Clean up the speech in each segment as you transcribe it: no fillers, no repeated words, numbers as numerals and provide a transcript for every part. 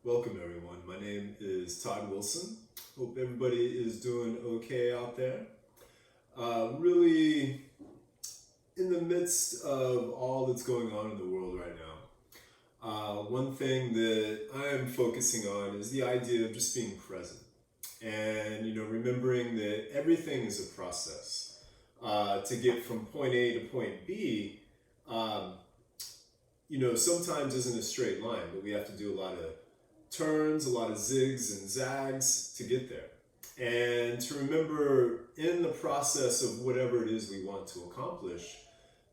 Welcome everyone. My name is Todd Wilson. Hope everybody is doing okay out there. Really in the midst of all that's going on in the world right now. One thing that I am focusing on is the idea of just being present and remembering that everything is a process. To get from point A to point B, um, sometimes isn't a straight line, but we have to do a lot of turns, a lot of zigs and zags to get there. And to remember in the process of whatever it is we want to accomplish,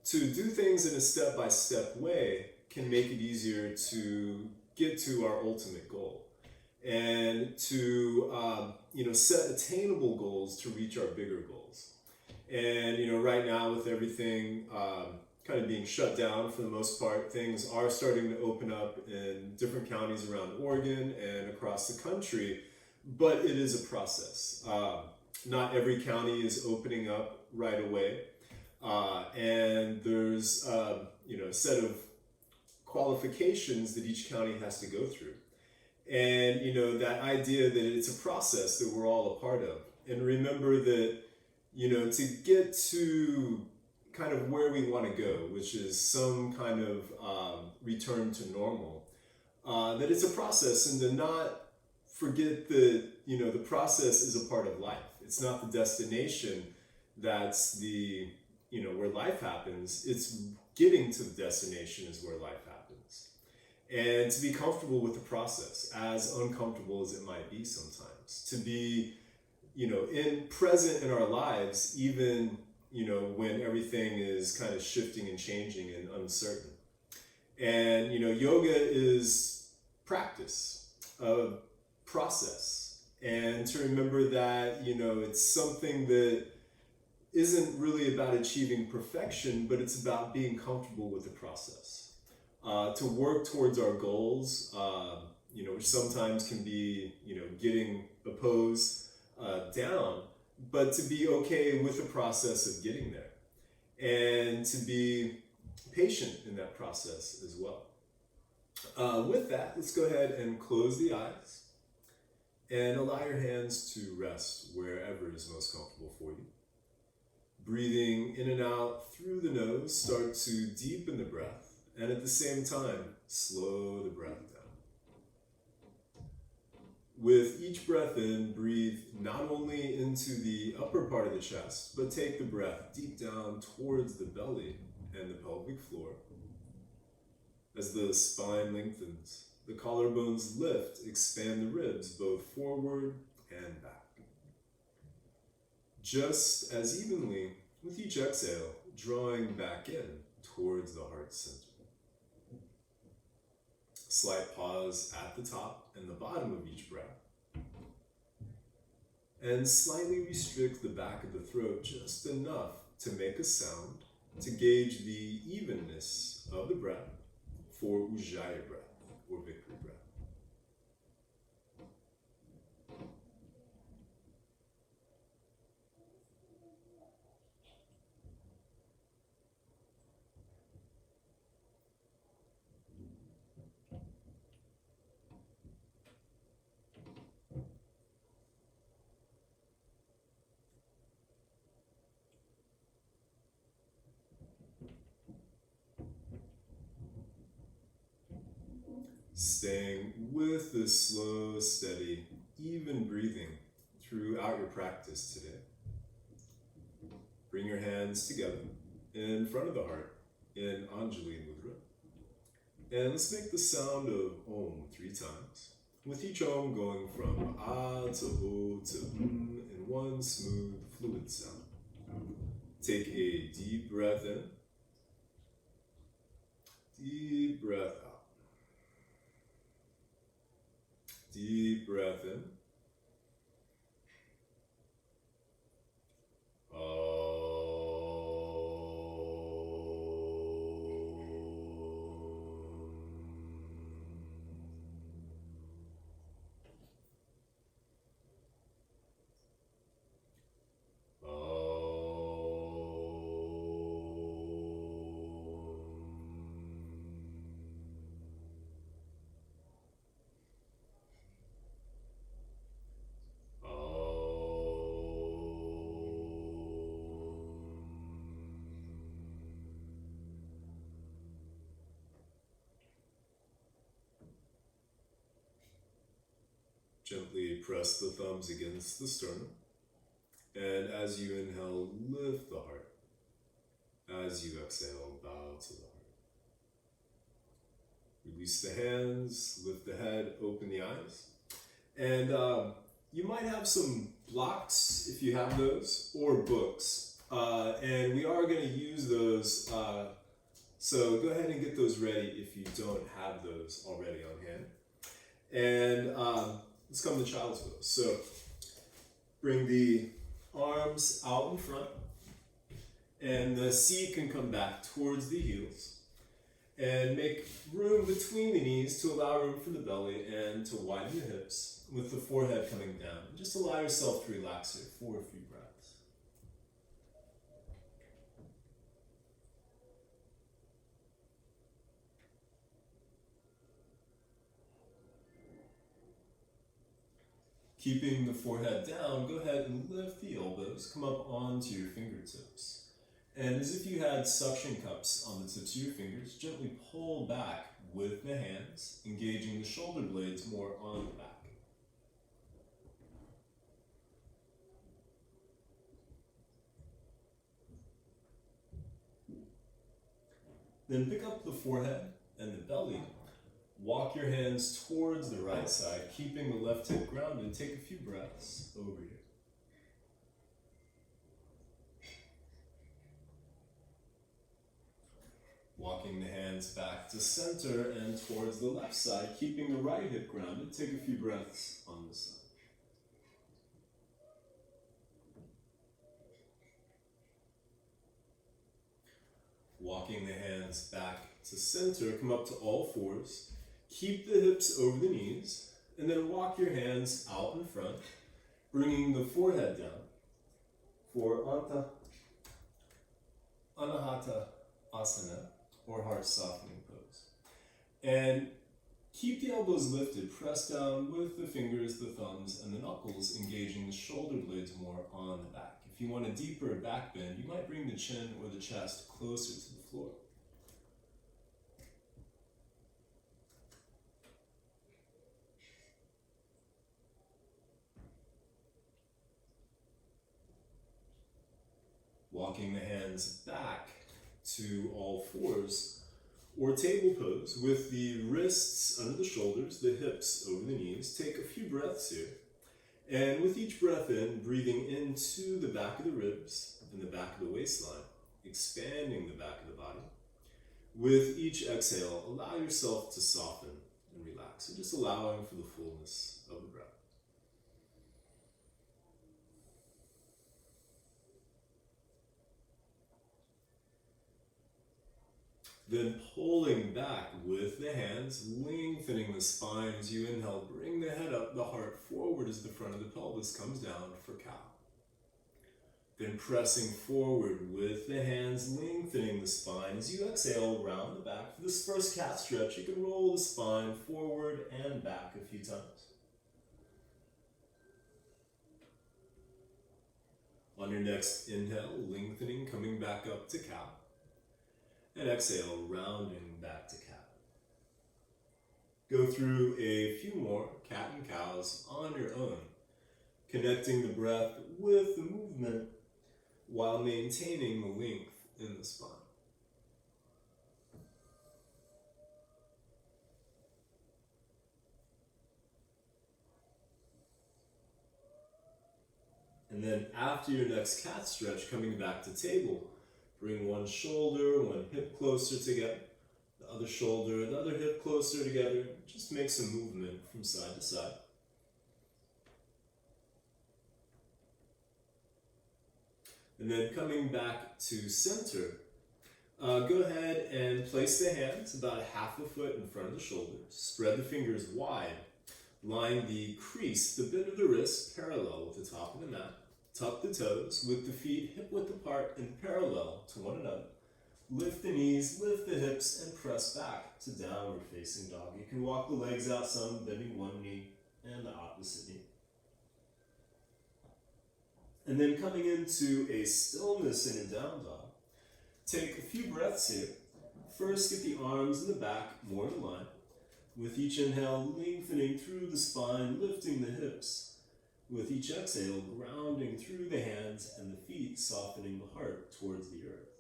to do things in a step-by-step way can make it easier to get to our ultimate goal. And to set attainable goals to reach our bigger goals. And right now with everything kind of being shut down for the most part, things are starting to open up in different counties around Oregon and across the country, but it is a process. Not every county is opening up right away, and there's a set of qualifications that each county has to go through. And that idea that it's a process that we're all a part of. And remember that to get to kind of where we want to go, which is some kind of return to normal, that it's a process, and to not forget that the process is a part of life. It's not the destination that's the where life happens. It's getting to the destination is where life happens. And to be comfortable with the process, as uncomfortable as it might be sometimes, to be present in our lives, even when everything is kind of shifting and changing and uncertain. And yoga is practice, a process, and to remember that it's something that isn't really about achieving perfection, but it's about being comfortable with the process. To work towards our goals, which sometimes can be getting a pose down, but to be okay with the process of getting there, and to be patient in that process as well. With that, let's go ahead and close the eyes and allow your hands to rest wherever is most comfortable for you. Breathing in and out through the nose, start to deepen the breath, and at the same time, slow the breath down. With each breath in, breathe not only into the upper part of the chest, but take the breath deep down towards the belly and the pelvic floor. As the spine lengthens, the collarbones lift, expand the ribs both forward and back. Just as evenly with each exhale, drawing back in towards the heart center. Slight pause at the top and the bottom of each breath. And slightly restrict the back of the throat just enough to make a sound to gauge the evenness of the breath for Ujjayi breath or victory breath. Staying with this slow, steady, even breathing throughout your practice today. Bring your hands together in front of the heart in Anjali Mudra. And let's make the sound of Om 3 times, with each Om going from Ah to O to in one smooth, fluid sound. Take a deep breath in, deep breath out. Deep breath in. Gently press the thumbs against the sternum. And as you inhale, lift the heart. As you exhale, bow to the heart. Release the hands, lift the head, open the eyes. And you might have some blocks, if you have those, or books. And we are going to use those, so go ahead and get those ready if you don't have those already on hand. And let's come to child's pose. So bring the arms out in front, and the seat can come back towards the heels. And make room between the knees to allow room for the belly and to widen the hips with the forehead coming down. Just allow yourself to relax here for a few breaths. Keeping the forehead down, go ahead and lift the elbows, come up onto your fingertips. And as if you had suction cups on the tips of your fingers, gently pull back with the hands, engaging the shoulder blades more on the back. Then pick up the forehead and the belly. Walk your hands towards the right side, keeping the left hip grounded. Take a few breaths over here. Walking the hands back to center and towards the left side, keeping the right hip grounded. Take a few breaths on this side. Walking the hands back to center, come up to all fours. Keep the hips over the knees, and then walk your hands out in front, bringing the forehead down for Anahata Asana, or heart softening pose. And keep the elbows lifted, press down with the fingers, the thumbs, and the knuckles, engaging the shoulder blades more on the back. If you want a deeper back bend, you might bring the chin or the chest closer to the floor. Walking the hands back to all fours, or table pose with the wrists under the shoulders, the hips over the knees. Take a few breaths here. And with each breath in, breathing into the back of the ribs and the back of the waistline, expanding the back of the body. With each exhale, allow yourself to soften and relax, and just allowing for the fullness of the breath. Then pulling back with the hands, lengthening the spine as you inhale. Bring the head up, the heart forward as the front of the pelvis comes down for cow. Then pressing forward with the hands, lengthening the spine. As you exhale, round the back. For this first cat stretch, you can roll the spine forward and back a few times. On your next inhale, lengthening, coming back up to cow. And exhale, rounding back to cat. Go through a few more cat and cows on your own, connecting the breath with the movement while maintaining the length in the spine. And then after your next cat stretch, coming back to table, bring one shoulder, one hip closer together, the other shoulder, the other hip closer together. Just make some movement from side to side. And then coming back to center, go ahead and place the hands about a half a foot in front of the shoulders. Spread the fingers wide. Line the crease, the bend of the wrist, parallel with the top of the mat. Tuck the toes with the feet hip width apart and parallel to one another. Lift the knees, lift the hips, and press back to downward facing dog. You can walk the legs out some, bending one knee and the opposite knee. And then coming into a stillness in a down dog. Take a few breaths here. First, get the arms in the back more in line. With each inhale, lengthening through the spine, lifting the hips. With each exhale, grounding through the hands and the feet, softening the heart towards the earth.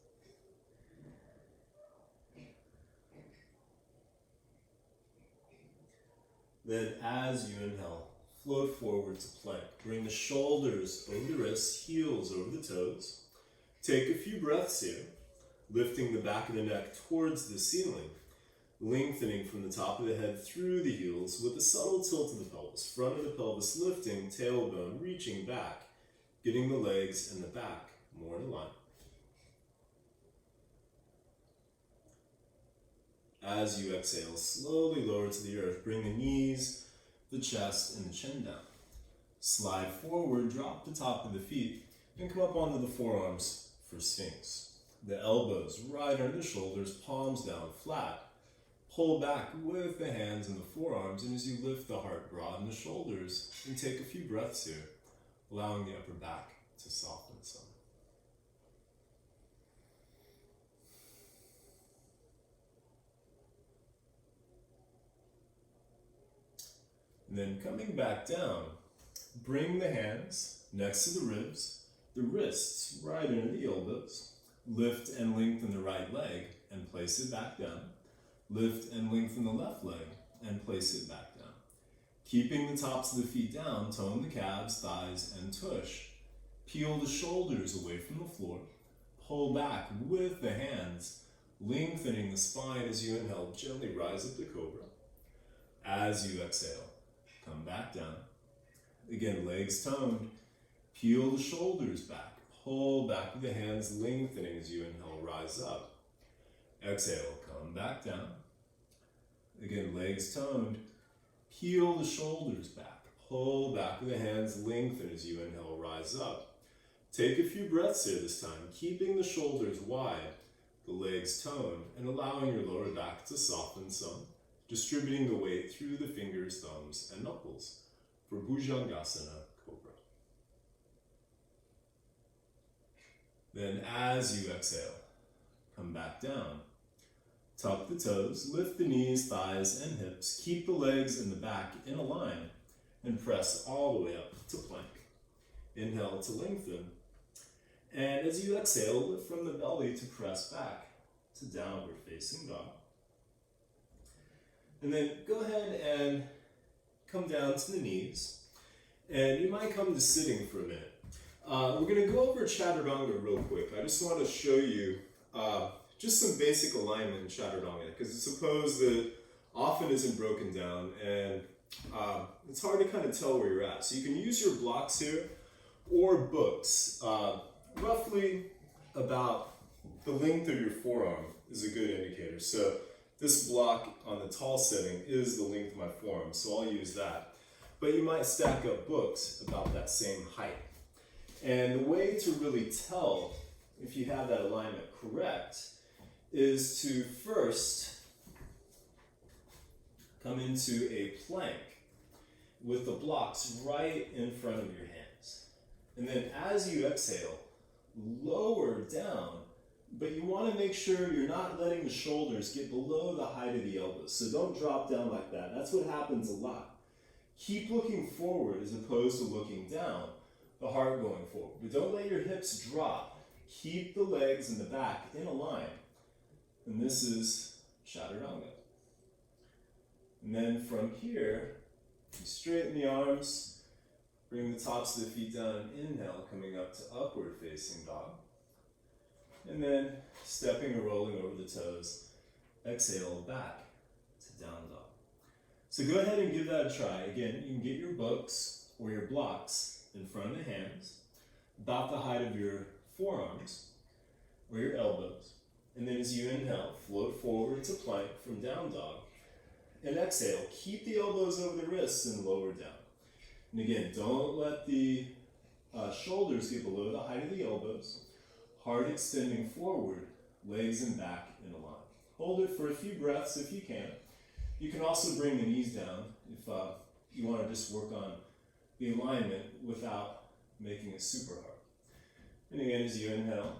Then as you inhale, float forward to plank. Bring the shoulders over the wrists, heels over the toes. Take a few breaths here, lifting the back of the neck towards the ceiling, lengthening from the top of the head through the heels with a subtle tilt of the pelvis. Front of the pelvis lifting, tailbone reaching back, getting the legs and the back more in line. As you exhale, slowly lower to the earth. Bring the knees, the chest, and the chin down. Slide forward, drop the top of the feet, and come up onto the forearms for Sphinx. The elbows right under the shoulders, palms down flat. Pull back with the hands and the forearms, and as you lift the heart, broaden the shoulders, and take a few breaths here, allowing the upper back to soften some. And then coming back down, bring the hands next to the ribs, the wrists right under the elbows. Lift and lengthen the right leg and place it back down. Lift and lengthen the left leg and place it back down. Keeping the tops of the feet down, tone the calves, thighs, and tush. Peel the shoulders away from the floor. Pull back with the hands, lengthening the spine as you inhale. Gently rise up to cobra. As you exhale, come back down. Again, legs toned. Peel the shoulders back. Pull back with the hands, lengthening as you inhale. Rise up. Exhale, come back down. Again, legs toned. Peel the shoulders back. Pull back with the hands, lengthen as you inhale. Rise up. Take a few breaths here this time, keeping the shoulders wide, the legs toned, and allowing your lower back to soften some. Distributing the weight through the fingers, thumbs, and knuckles for Bhujangasana Cobra. Then as you exhale, come back down. Tuck the toes, lift the knees, thighs, and hips. Keep the legs and the back in a line and press all the way up to plank. Inhale to lengthen. And as you exhale, lift from the belly to press back to downward facing dog. And then go ahead and come down to the knees. And you might come to sitting for a minute. We're going to go over Chaturanga real quick. I just want to show you just some basic alignment in Chaturanga, because it's supposed that often isn't broken down, and it's hard to kind of tell where you're at. So you can use your blocks here or books. Roughly about the length of your forearm is a good indicator. So this block on the tall setting is the length of my forearm, so I'll use that. But you might stack up books about that same height. And the way to really tell if you have that alignment correct is to first come into a plank with the blocks right in front of your hands. And then as you exhale, lower down, but you want to make sure you're not letting the shoulders get below the height of the elbows. So don't drop down like that. That's what happens a lot. Keep looking forward as opposed to looking down, the heart going forward. But don't let your hips drop. Keep the legs and the back in a line. And this is Chaturanga. And then from here, you straighten the arms, bring the tops of the feet down, inhale, coming up to upward facing dog. And then stepping or rolling over the toes, exhale back to down dog. So go ahead and give that a try. Again, you can get your books or your blocks in front of the hands, about the height of your forearms or your elbows. And then as you inhale, float forward to plank from down dog. And exhale, keep the elbows over the wrists and lower down. And again, don't let the shoulders get below the height of the elbows. Heart extending forward, legs and back in a line. Hold it for a few breaths if you can. You can also bring the knees down if you want to just work on the alignment without making it super hard. And again, as you inhale,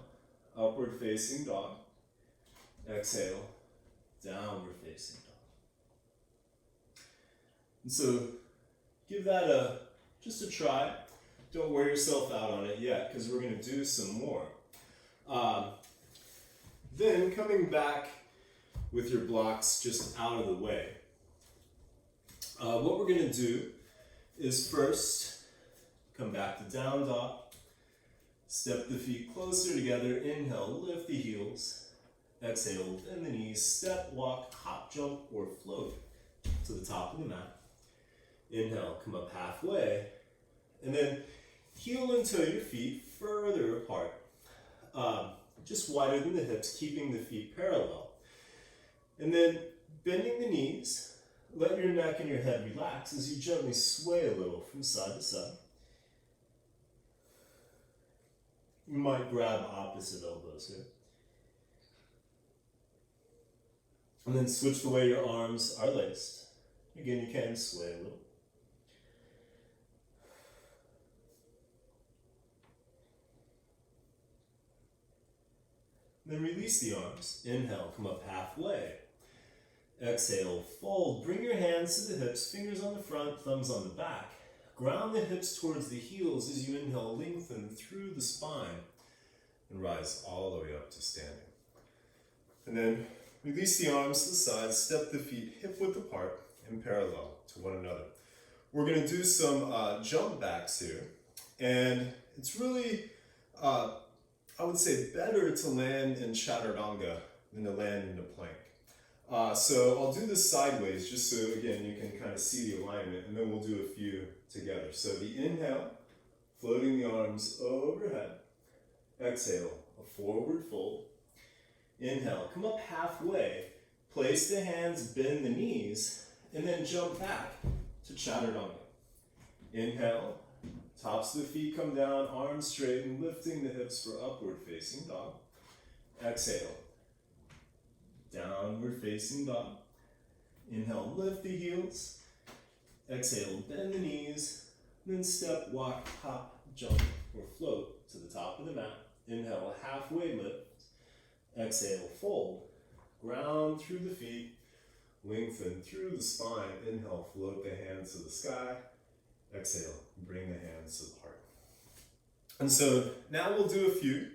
upward facing dog. Exhale, downward facing dog. And so give that just a try. Don't wear yourself out on it yet, because we're going to do some more. Then coming back with your blocks just out of the way. What we're going to do is first come back to down dog. Step the feet closer together. Inhale, lift the heels. Exhale, bend the knees. Step, walk, hop, jump, or float to the top of the mat. Inhale, come up halfway. And then heel and toe your feet further apart. Just wider than the hips, keeping the feet parallel. And then bending the knees, let your neck and your head relax as you gently sway a little from side to side. You might grab opposite elbows here. And then switch the way your arms are laced. Again, you can sway a little. Then release the arms. Inhale, come up halfway. Exhale, fold. Bring your hands to the hips, fingers on the front, thumbs on the back. Ground the hips towards the heels as you inhale, lengthen through the spine, and rise all the way up to standing. And then release the arms to the sides, step the feet hip width apart and parallel to one another. We're going to do some jump backs here, and it's really, I would say, better to land in chaturanga than to land in the plank. So I'll do this sideways just so, again, you can kind of see the alignment, and then we'll do a few together. So the inhale, floating the arms overhead. Exhale, a forward fold. Inhale, come up halfway. Place the hands, bend the knees, and then jump back to chaturanga. Inhale, tops of the feet come down, arms straight, and lifting the hips for upward facing dog. Exhale. Downward facing dog. Inhale, lift the heels. Exhale, bend the knees. Then step, walk, hop, jump, or float to the top of the mat. Inhale, a halfway lift. Exhale, fold. Ground through the feet. Lengthen through the spine. Inhale, float the hands to the sky. Exhale, bring the hands to the heart. And so now we'll do a few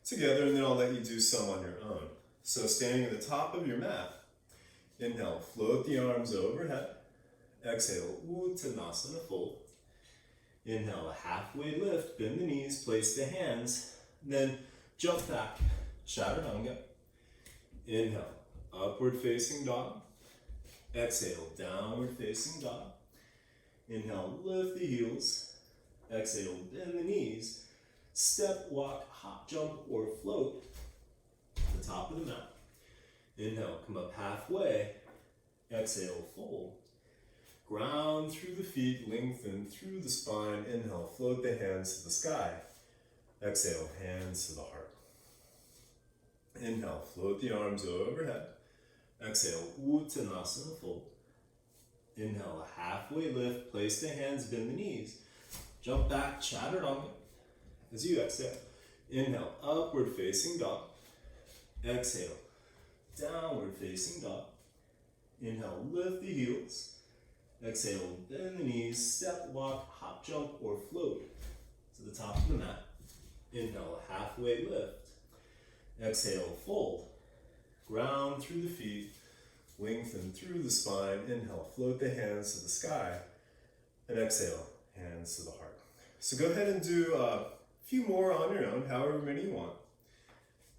together, and then I'll let you do some on your own. So standing at the top of your mat, inhale, float the arms overhead. Exhale, Uttanasana fold. Inhale, a halfway lift, bend the knees, place the hands, then jump back, chaturanga. Inhale, upward facing dog. Exhale, downward facing dog. Inhale, lift the heels. Exhale, bend the knees. Step, walk, hop, jump, or float to the top of the mat. Inhale, come up halfway. Exhale, fold. Ground through the feet, lengthen through the spine. Inhale, float the hands to the sky. Exhale, hands to the heart. Inhale, float the arms overhead. Exhale, Uttanasana fold. Inhale, a halfway lift, place the hands, bend the knees. Jump back, chaturanga. As you exhale, inhale, upward facing dog. Exhale, downward facing dog. Inhale, lift the heels. Exhale, bend the knees, step, walk, hop, jump, or float to the top of the mat. Inhale, a halfway lift. Exhale, fold. Ground through the feet, lengthen through the spine. Inhale, float the hands to the sky. And exhale, hands to the heart. So go ahead and do a few more on your own, however many you want.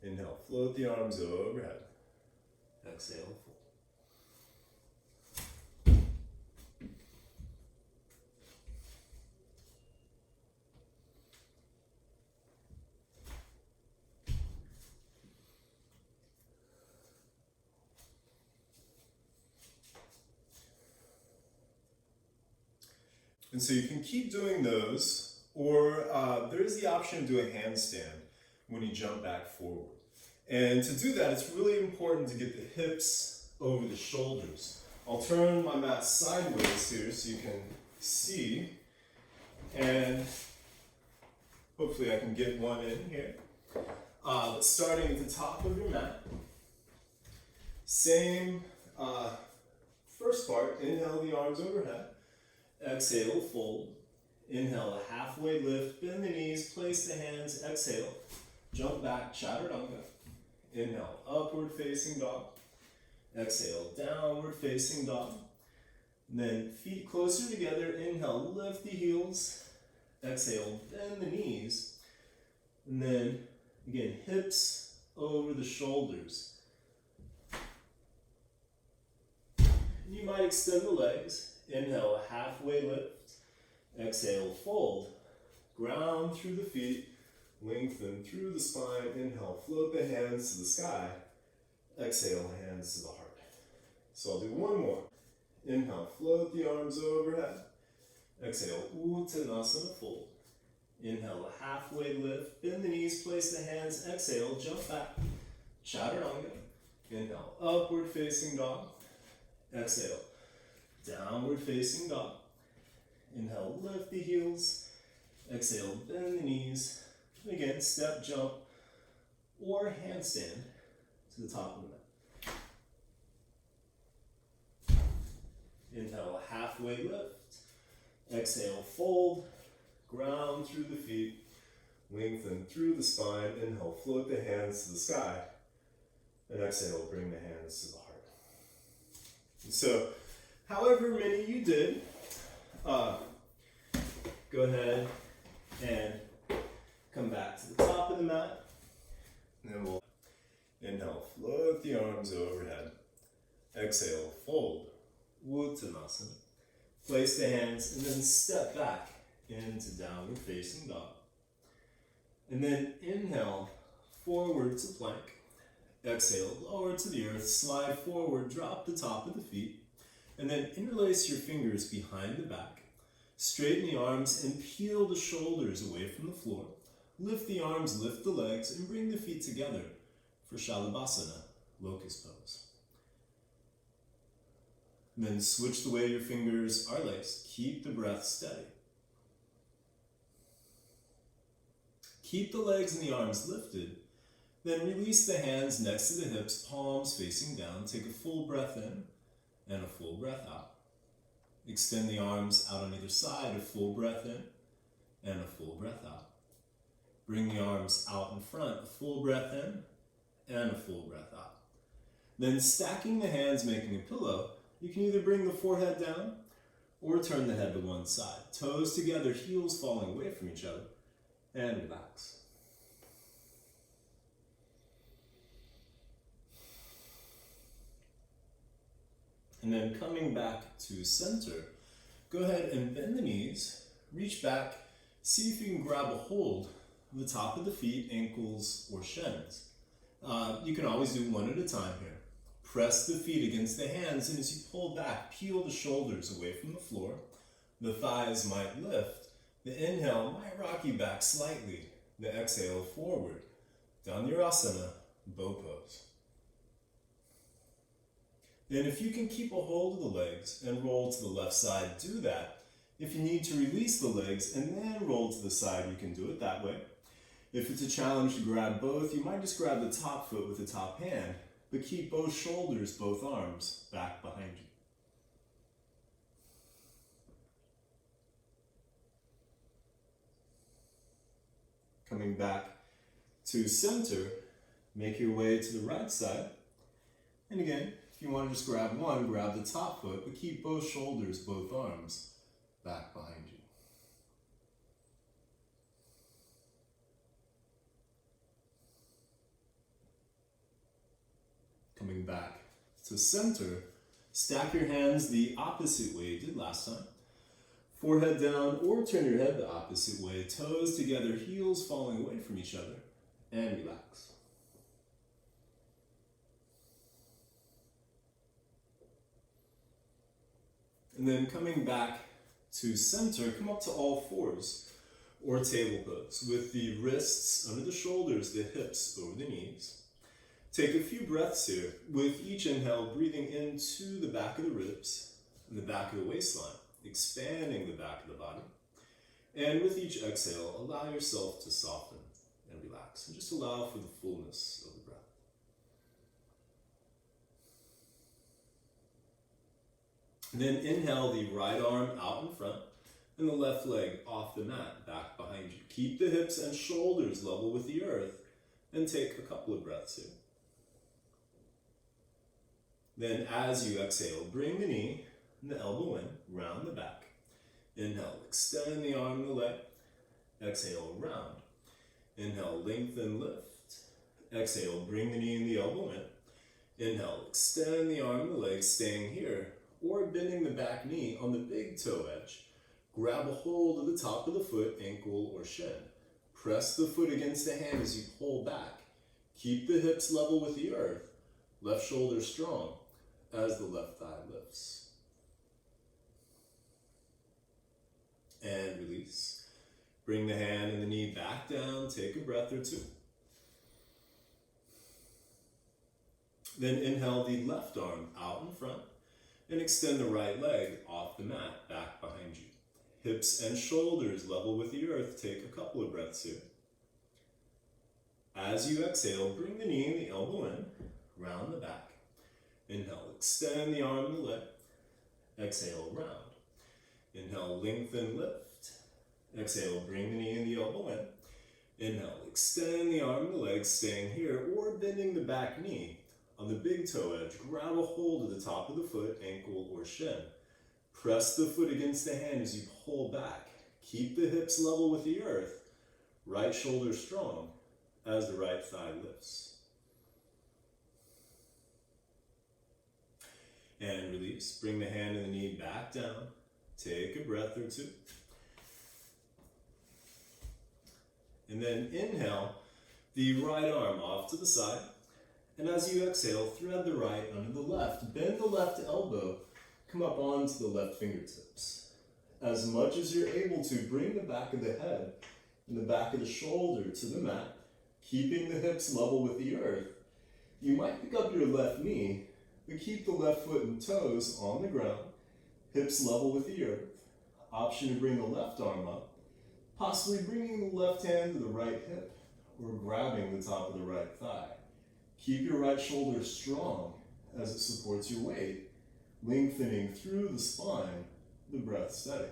Inhale, float the arms overhead. Exhale, fold. And so you can keep doing those, or there is the option to do a handstand when you jump back forward. And to do that, it's really important to get the hips over the shoulders. I'll turn my mat sideways here so you can see, and hopefully I can get one in here. But starting at the top of your mat, same First part, inhale the arms overhead. Exhale, fold. Inhale, a halfway lift, bend the knees, place the hands, exhale. Jump back, chaturanga. Inhale, upward facing dog. Exhale, downward facing dog. And then feet closer together. Inhale, lift the heels. Exhale, bend the knees. And then, again, hips over the shoulders. And you might extend the legs. Inhale, a halfway lift. Exhale, fold. Ground through the feet. Lengthen through the spine. Inhale, float the hands to the sky. Exhale, hands to the heart. So I'll do one more. Inhale, float the arms overhead. Exhale, Uttanasana, fold. Inhale, a halfway lift. Bend the knees, place the hands. Exhale, jump back. Chaturanga. Inhale, upward facing dog. Exhale, downward facing dog. Inhale, lift the heels. Exhale, bend the knees. And again, step, jump, or handstand to the top of the mat. Inhale, a halfway lift. Exhale, fold. Ground through the feet. Lengthen through the spine. Inhale, float the hands to the sky. And exhale, bring the hands to the heart. And so, however many you did, go ahead and come back to the top of the mat. And then we'll inhale, float the arms overhead. Exhale, fold. Uttanasana. Place the hands and then step back into downward facing dog. And then inhale, forward to plank. Exhale, lower to the earth, slide forward, drop the top of the feet. And then interlace your fingers behind the back. Straighten the arms and peel the shoulders away from the floor. Lift the arms, lift the legs, and bring the feet together for Shalabhasana, locust pose. And then switch the way your fingers are laced. Keep the breath steady. Keep the legs and the arms lifted. Then release the hands next to the hips, palms facing down. Take a full breath in and a full breath out. Extend the arms out on either side, a full breath in and a full breath out. Bring the arms out in front, a full breath in and a full breath out. Then stacking the hands, making a pillow, you can either bring the forehead down or turn the head to one side. Toes together, heels falling away from each other, and relax. And then coming back to center, go ahead and bend the knees, reach back, see if you can grab a hold of the top of the feet, ankles, or shins. You can always do one at a time here. Press the feet against the hands, and as you pull back, peel the shoulders away from the floor. The thighs might lift. The inhale might rock you back slightly. The exhale forward. Dhanurasana, bow pose. Then if you can keep a hold of the legs and roll to the left side, do that. If you need to release the legs and then roll to the side, you can do it that way. If it's a challenge to grab both, you might just grab the top foot with the top hand, but keep both shoulders, both arms back behind you. Coming back to center, make your way to the right side. And again, if you want to just grab one, grab the top foot, but keep both shoulders, both arms back behind you. Coming back to center, stack your hands the opposite way you did last time. Forehead down or turn your head the opposite way. Toes together, heels falling away from each other, and relax. And then coming back to center, come up to all fours or table pose with the wrists under the shoulders, the hips over the knees. Take a few breaths here. With each inhale, breathing into the back of the ribs and the back of the waistline, expanding the back of the body. And with each exhale, allow yourself to soften and relax. And just allow for the fullness of the breath. And then inhale the right arm out in front and the left leg off the mat, back behind you. Keep the hips and shoulders level with the earth and take a couple of breaths here. Then as you exhale, bring the knee and the elbow in, round the back. Inhale, extend the arm and the leg. Exhale, round. Inhale, lengthen, lift. Exhale, bring the knee and the elbow in. Inhale, extend the arm and the leg, staying here, or bending the back knee on the big toe edge. Grab a hold of the top of the foot, ankle, or shin. Press the foot against the hand as you pull back. Keep the hips level with the earth. Left shoulder strong as the left thigh lifts. And release. Bring the hand and the knee back down. Take a breath or two. Then inhale the left arm out in front and extend the right leg off the mat, back behind you. Hips and shoulders level with the earth. Take a couple of breaths here. As you exhale, bring the knee and the elbow in, round the back. Inhale, extend the arm and the leg. Exhale, round. Inhale, lengthen, lift. Exhale, bring the knee and the elbow in. Inhale, extend the arm and the leg, staying here, or bending the back knee. On the big toe edge, grab a hold of the top of the foot, ankle, or shin. Press the foot against the hand as you pull back. Keep the hips level with the earth. Right shoulder strong as the right thigh lifts. And release. Bring the hand and the knee back down. Take a breath or two. And then inhale the right arm off to the side. And as you exhale, thread the right under the left. Bend the left elbow. Come up onto the left fingertips. As much as you're able to, bring the back of the head and the back of the shoulder to the mat, keeping the hips level with the earth. You might pick up your left knee, but keep the left foot and toes on the ground, hips level with the earth. Option to bring the left arm up, possibly bringing the left hand to the right hip or grabbing the top of the right thigh. Keep your right shoulder strong as it supports your weight, lengthening through the spine, the breath steady.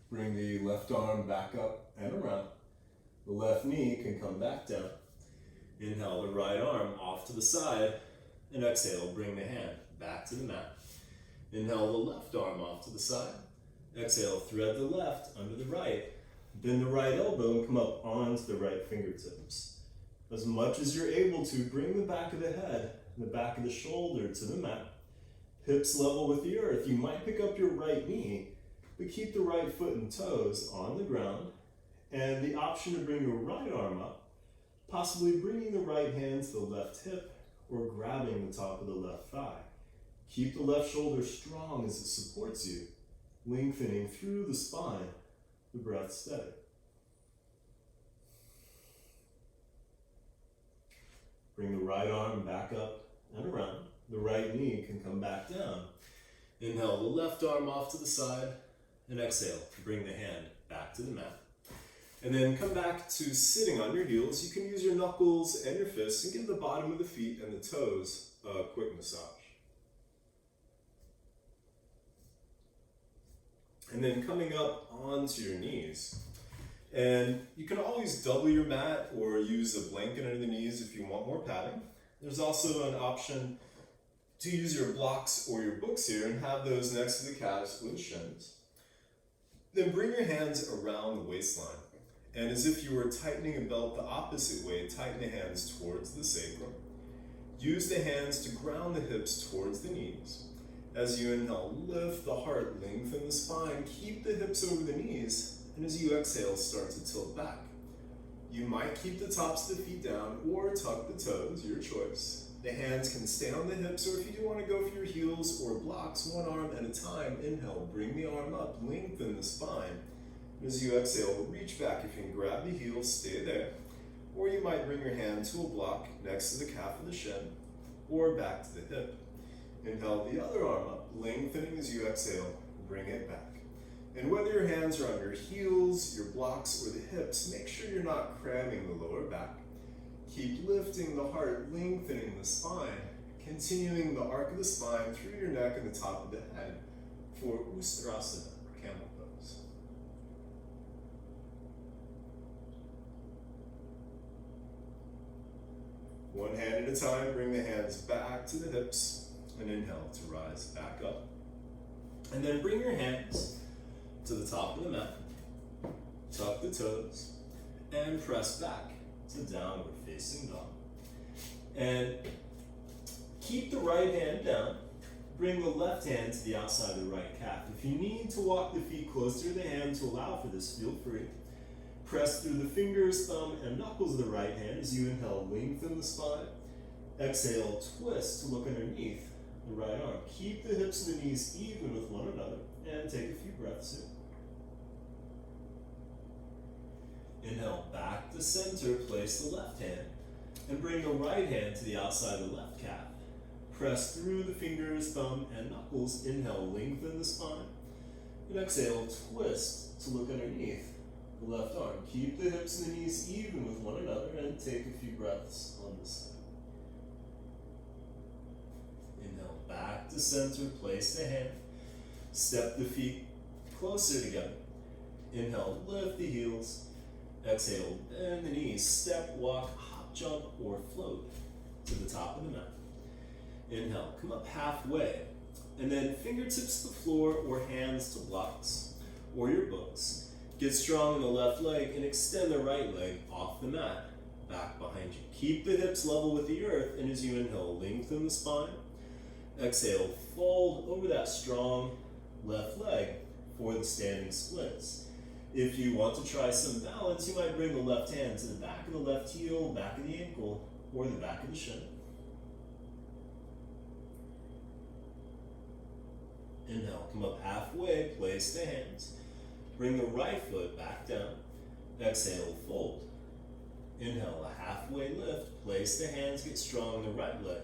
Bring the left arm back up and around. The left knee can come back down. Inhale the right arm off to the side, and exhale, bring the hand back to the mat. Inhale the left arm off to the side. Exhale, thread the left under the right. Bend the right elbow and come up onto the right fingertips. As much as you're able to, bring the back of the head and the back of the shoulder to the mat. Hips level with the earth. You might pick up your right knee, but keep the right foot and toes on the ground. And the option to bring your right arm up, possibly bringing the right hand to the left hip or grabbing the top of the left thigh. Keep the left shoulder strong as it supports you, lengthening through the spine, the breath steady. Bring the right arm back up and around. The right knee can come back down. Inhale the left arm off to the side, and exhale, bring the hand back to the mat. And then come back to sitting on your heels. You can use your knuckles and your fists and give the bottom of the feet and the toes a quick massage. And then coming up onto your knees. And you can always double your mat or use a blanket under the knees if you want more padding. There's also an option to use your blocks or your books here and have those next to the calves or the shins. Then bring your hands around the waistline. And as if you were tightening a belt the opposite way, tighten the hands towards the sacrum. Use the hands to ground the hips towards the knees. As you inhale, lift the heart, lengthen the spine, keep the hips over the knees, and as you exhale, start to tilt back. You might keep the tops of the feet down or tuck the toes, your choice. The hands can stay on the hips, or if you do want to go for your heels or blocks, one arm at a time, inhale, bring the arm up, lengthen the spine. As you exhale, reach back. If you can grab the heel, stay there. Or you might bring your hand to a block next to the calf of the shin, or back to the hip. Inhale the other arm up, lengthening as you exhale, bring it back. And whether your hands are on your heels, your blocks, or the hips, make sure you're not cramming the lower back. Keep lifting the heart, lengthening the spine, continuing the arc of the spine through your neck and the top of the head for Uttanasana, camel pose. One hand at a time, bring the hands back to the hips and inhale to rise back up. And then bring your hands to the top of the mat, tuck the toes, and press back to downward facing dog. And keep the right hand down. Bring the left hand to the outside of the right calf. If you need to walk the feet closer to the hand to allow for this, feel free. Press through the fingers, thumb, and knuckles of the right hand as you inhale, lengthen the spine. Exhale, twist to look underneath the right arm. Keep the hips and the knees even with one another, and take a few breaths here. Inhale, back to center, place the left hand, and bring the right hand to the outside of the left calf. Press through the fingers, thumb, and knuckles. Inhale, lengthen the spine. And exhale, twist to look underneath the left arm. Keep the hips and the knees even with one another, and take a few breaths on this side. Inhale, back to center, place the hand. Step the feet closer together. Inhale, lift the heels. Exhale, bend the knees. Step, walk, hop, jump, or float to the top of the mat. Inhale, come up halfway, and then fingertips to the floor or hands to blocks or your books. Get strong in the left leg and extend the right leg off the mat, back behind you. Keep the hips level with the earth, and as you inhale, lengthen the spine. Exhale, fold over that strong left leg for the standing splits. If you want to try some balance, you might bring the left hand to the back of the left heel, back of the ankle, or the back of the shin. Inhale, come up halfway, place the hands. Bring the right foot back down. Exhale, fold. Inhale, a halfway lift. Place the hands, get strong in the right leg.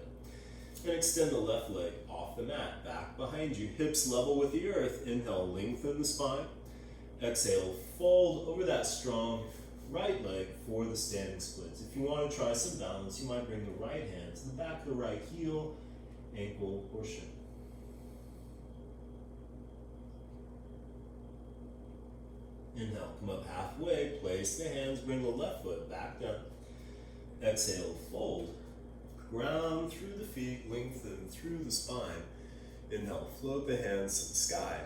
And extend the left leg off the mat, back behind you. Hips level with the earth. Inhale, lengthen the spine. Exhale, fold over that strong right leg for the standing splits. If you want to try some balance, you might bring the right hand to the back of the right heel, ankle, or shin. Inhale, come up halfway, place the hands, bring the left foot back down. Exhale, fold. Ground through the feet, lengthen through the spine. Inhale, float the hands to the sky.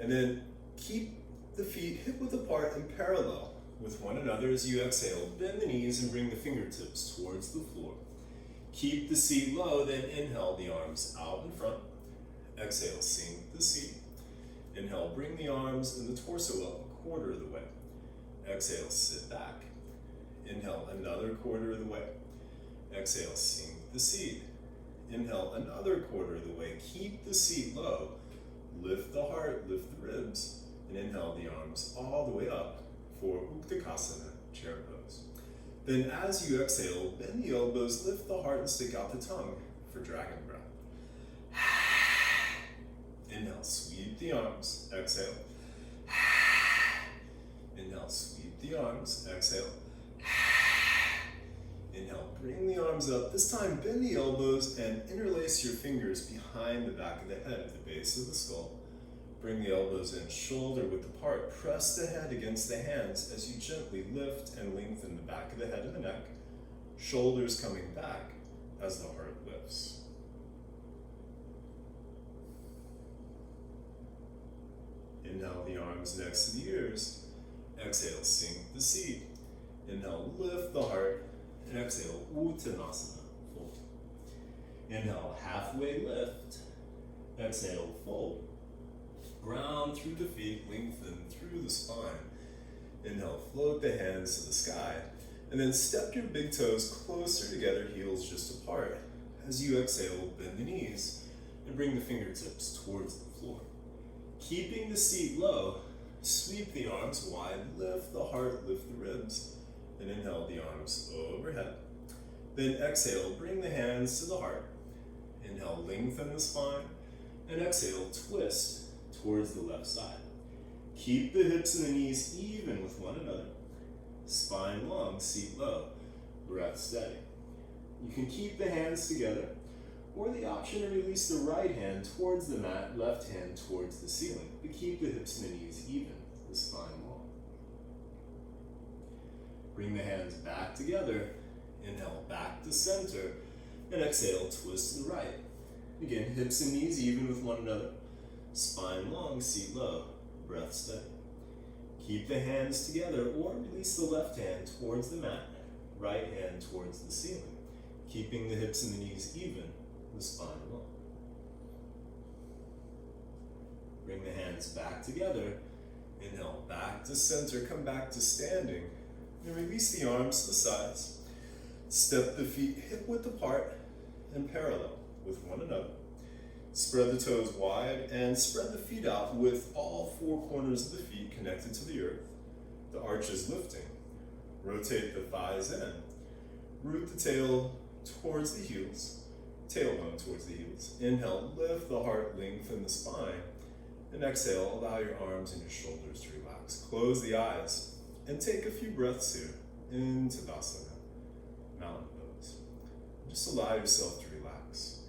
And then keep the feet hip width apart and parallel with one another as you exhale. Bend the knees and bring the fingertips towards the floor. Keep the seat low, then inhale the arms out in front. Exhale, sink the seat. Inhale, bring the arms and the torso up a quarter of the way. Exhale, sit back. Inhale, another quarter of the way. Exhale, sink the seat. Inhale, another quarter of the way. Keep the seat low. Lift the heart, lift the ribs. And inhale the arms all the way up for Uttanasana, chair pose. Then as you exhale, bend the elbows, lift the heart, and stick out the tongue for dragon breath. Inhale, sweep the arms, exhale. Inhale, sweep the arms, exhale. Inhale, bring the arms up. This time, bend the elbows and interlace your fingers behind the back of the head at the base of the skull. Bring the elbows in, shoulder width apart. Press the head against the hands as you gently lift and lengthen the back of the head and the neck. Shoulders coming back as the heart lifts. Inhale the arms next to the ears. Exhale, sink the seat. Inhale, lift the heart. And exhale, Uttanasana, fold. Inhale, halfway lift. Exhale, fold. Ground through the feet, lengthen through the spine. Inhale, float the hands to the sky. And then step your big toes closer together, heels just apart. As you exhale, bend the knees and bring the fingertips towards the floor. Keeping the seat low, sweep the arms wide, lift the heart, lift the ribs. And inhale the arms overhead. Then exhale, bring the hands to the heart. Inhale, lengthen the spine. And exhale, twist towards the left side. Keep the hips and the knees even with one another. Spine long, seat low. breath steady. You can keep the hands together, or the option to release the right hand towards the mat, left hand towards the ceiling, but keep the hips and the knees even, the spine long. Bring the hands back together, inhale back to center, and exhale, twist to the right. Again, hips and knees even with one another, spine long, seat low, breath steady. Keep the hands together, or release the left hand towards the mat, right hand towards the ceiling, keeping the hips and the knees even, the spine long. Bring the hands back together, inhale back to center, come back to standing, and release the arms to the sides. Step the feet hip width apart and parallel with one another. Spread the toes wide and spread the feet out with all four corners of the feet connected to the earth. The arches lifting. Rotate the thighs in. Root the tail towards the heels. Tailbone towards the heels. Inhale, lift the heart, lengthen the spine. And exhale, allow your arms and your shoulders to relax. Close the eyes and take a few breaths here into Tadasana, mountain pose. Just allow yourself to relax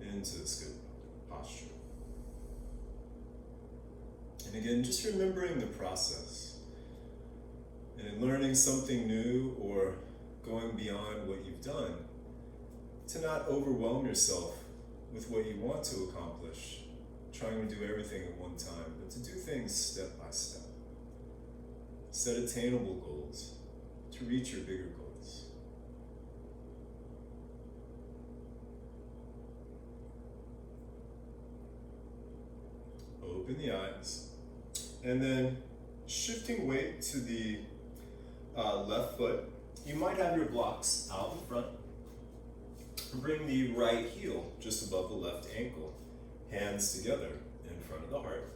into this good posture. And again, just remembering the process and in learning something new or going beyond what you've done, to not overwhelm yourself with what you want to accomplish, trying to do everything at one time, but to do things step by step. Set attainable goals to reach your bigger goals. Open the eyes, and then shifting weight to the left foot. You might have your blocks out in front. Bring the right heel just above the left ankle, hands together in front of the heart.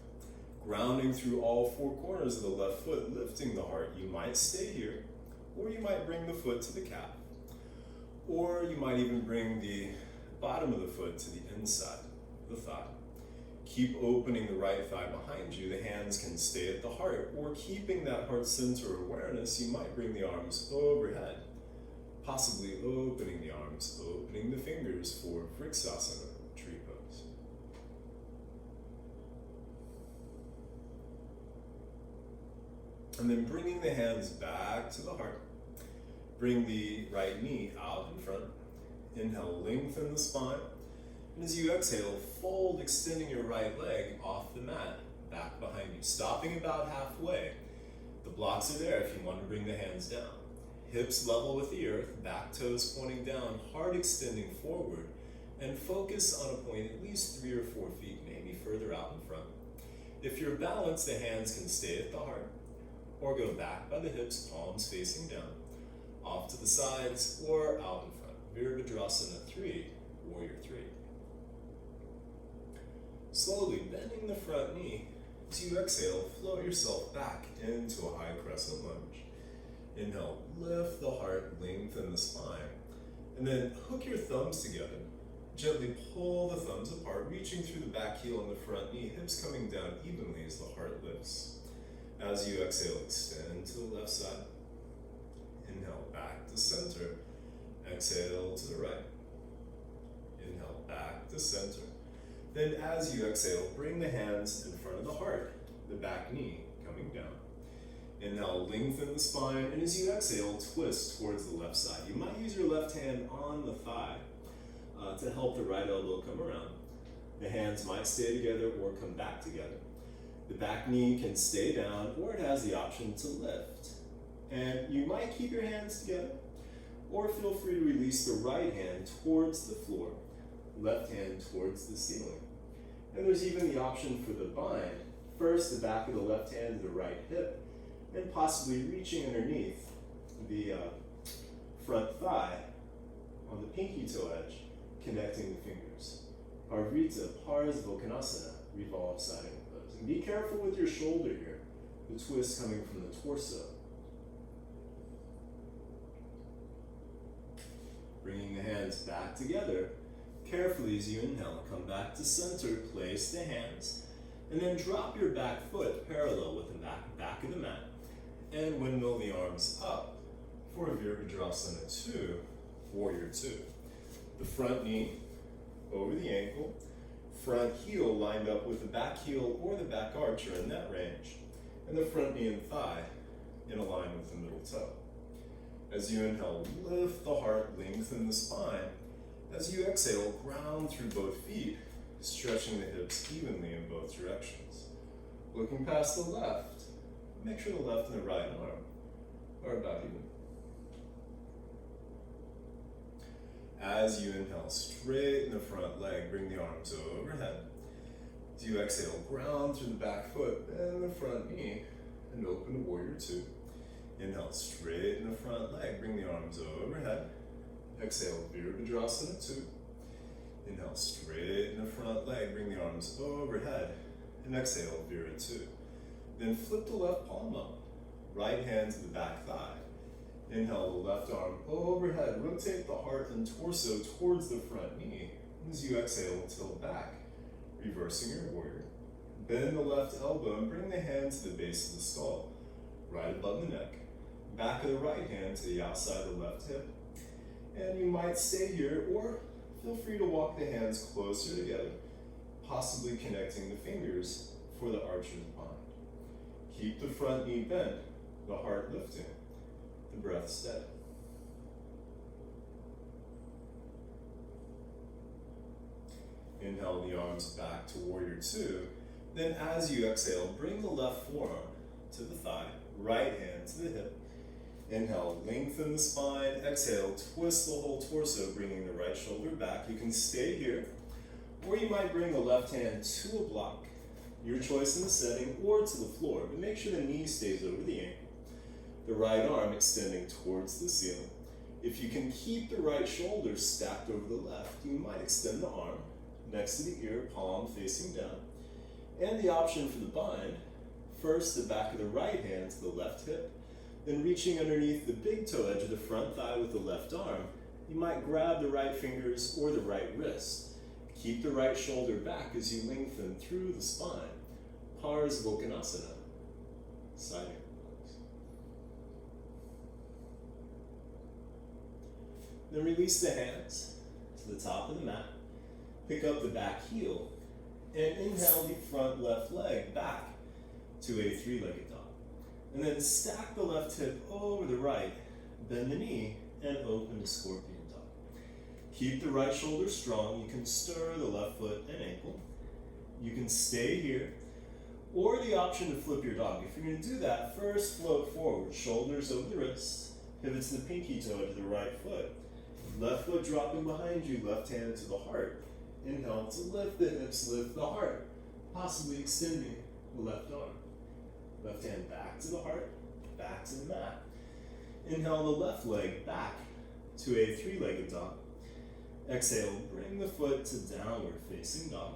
Grounding through all four corners of the left foot, lifting the heart. You might stay here, or you might bring the foot to the calf, or you might even bring the bottom of the foot to the inside of the thigh. Keep opening the right thigh behind you. The hands can stay at the heart, or keeping that heart center awareness, you might bring the arms overhead, possibly opening the arms, opening the fingers for Vriksasana, tree pose. And then bringing the hands back to the heart. Bring the right knee out in front. Inhale, lengthen the spine. And as you exhale, fold, extending your right leg off the mat, back behind you, stopping about halfway. The blocks are there if you want to bring the hands down. Hips level with the earth, back toes pointing down, heart extending forward, and focus on a point at least 3 or 4 feet, maybe further out in front. If you're balanced, the hands can stay at the heart, or go back by the hips, palms facing down, off to the sides, or out in front. Virabhadrasana 3, Warrior 3. Slowly bending the front knee, as you exhale, float yourself back into a high crescent lunge. Inhale, lift the heart, lengthen the spine, and then hook your thumbs together. Gently pull the thumbs apart, reaching through the back heel and the front knee, hips coming down evenly as the heart lifts. As you exhale, extend to the left side. Inhale, back to center. Exhale to the right. Inhale, back to center. Then as you exhale, bring the hands in front of the heart, the back knee coming down. Inhale, lengthen the spine, and as you exhale, twist towards the left side. You might use your left hand on the thigh to help the right elbow come around. The hands might stay together or come back together. The back knee can stay down, or it has the option to lift. And you might keep your hands together, or feel free to release the right hand towards the floor, left hand towards the ceiling. And there's even the option for the bind. First, the back of the left hand to the right hip, and possibly reaching underneath the front thigh on the pinky toe edge, connecting the fingers. Parvrita, Parsvokhanasana, revolve side angle pose. And be careful with your shoulder here, the twist coming from the torso. Bringing the hands back together, carefully as you inhale, come back to center, place the hands, and then drop your back foot parallel with the back of the mat, and windmill the arms up for Virabhadrasana 2, Warrior 2. The front knee over the ankle, front heel lined up with the back heel or the back arch are in that range, and the front knee and thigh in a line with the middle toe. As you inhale, lift the heart, lengthen the spine. As you exhale, ground through both feet, stretching the hips evenly in both directions. Looking past the left, make sure the left and the right arm are about even. As you inhale, straighten the front leg, bring the arms overhead. As you exhale, ground through the back foot, bend the front knee, and open to Warrior 2. Inhale, straighten the front leg, bring the arms overhead. Exhale, Virabhadrasana 2. Inhale, straighten the front leg, bring the arms overhead. And exhale, Vira 2. Then flip the left palm up, right hand to the back thigh. Inhale, the left arm overhead, rotate the heart and torso towards the front knee. As you exhale, tilt back, reversing your warrior. Bend the left elbow and bring the hand to the base of the skull, right above the neck. Back of the right hand to the outside of the left hip. And you might stay here, or feel free to walk the hands closer together, possibly connecting the fingers for the archer's bind. Keep the front knee bent, the heart lifting, the breath steady. Inhale the arms back to Warrior 2. Then as you exhale, bring the left forearm to the thigh, right hand to the hip. Inhale, lengthen the spine. Exhale, twist the whole torso, bringing the right shoulder back. You can stay here, or you might bring the left hand to a block, your choice in the setting, or to the floor, but make sure the knee stays over the ankle. The right arm extending towards the ceiling. If you can keep the right shoulder stacked over the left, you might extend the arm next to the ear, palm facing down. And the option for the bind, first the back of the right hand to the left hip, then reaching underneath the big toe edge of the front thigh with the left arm, you might grab the right fingers or the right wrist. Keep the right shoulder back as you lengthen through the spine. Parsvottanasana, side angle pose. Then release the hands to the top of the mat. Pick up the back heel and inhale the front left leg back to a three-legged dog. And then stack the left hip over the right, bend the knee, and open to Scorpion Dog. Keep the right shoulder strong. You can stir the left foot and ankle. You can stay here, or the option to flip your dog. If you're going to do that, first float forward, shoulders over the wrists, pivot to the pinky toe to the right foot. Left foot dropping behind you, left hand to the heart. Inhale to lift the hips, lift the heart, possibly extending the left arm. Left hand back to the heart, back to the mat. Inhale the left leg back to a three-legged dog. Exhale, bring the foot to downward facing dog.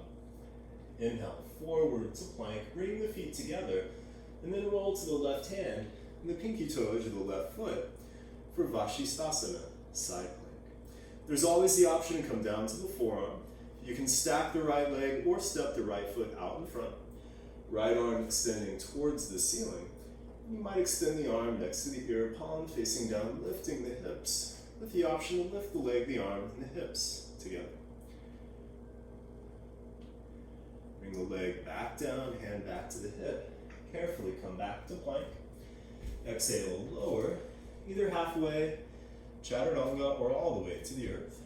Inhale, forward to plank, bring the feet together, and then roll to the left hand and the pinky toe edge of the left foot for Vashisthasana, side plank. There's always the option to come down to the forearm. You can stack the right leg or step the right foot out in front. Right arm extending towards the ceiling. You might extend the arm next to the ear, palm facing down, lifting the hips, with the option to lift the leg, the arm, and the hips together. Bring the leg back down, hand back to the hip. Carefully come back to plank. Exhale, lower, either halfway, Chaturanga, or all the way to the earth.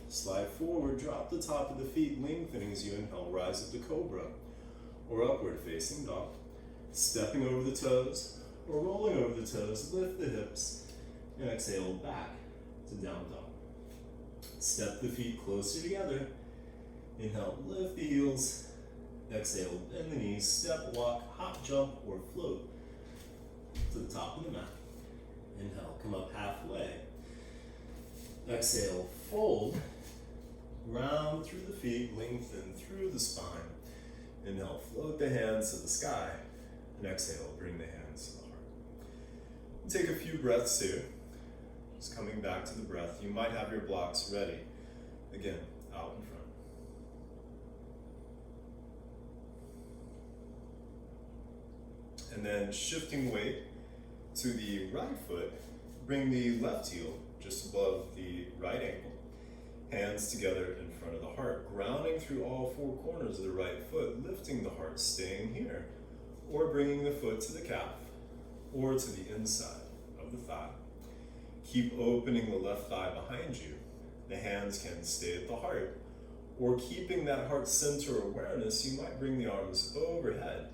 Slide forward, drop the top of the feet, lengthening as you inhale, rise up to Cobra, or upward facing dog. Stepping over the toes, or rolling over the toes, lift the hips, and exhale back to down dog. Step the feet closer together. Inhale, lift the heels. Exhale, bend the knees, step, walk, hop, jump, or float to the top of the mat. Inhale, come up halfway. Exhale, fold, round through the feet, lengthen through the spine. Inhale, float the hands to the sky. And exhale, bring the hands to the heart. Take a few breaths here. Just coming back to the breath. You might have your blocks ready. Again, out in front. And then shifting weight to the right foot, bring the left heel just above the right ankle. Hands together in front of the heart, grounding through all four corners of the right foot, lifting the heart, staying here, or bringing the foot to the calf, or to the inside of the thigh. Keep opening the left thigh behind you. The hands can stay at the heart, or keeping that heart center awareness, you might bring the arms overhead,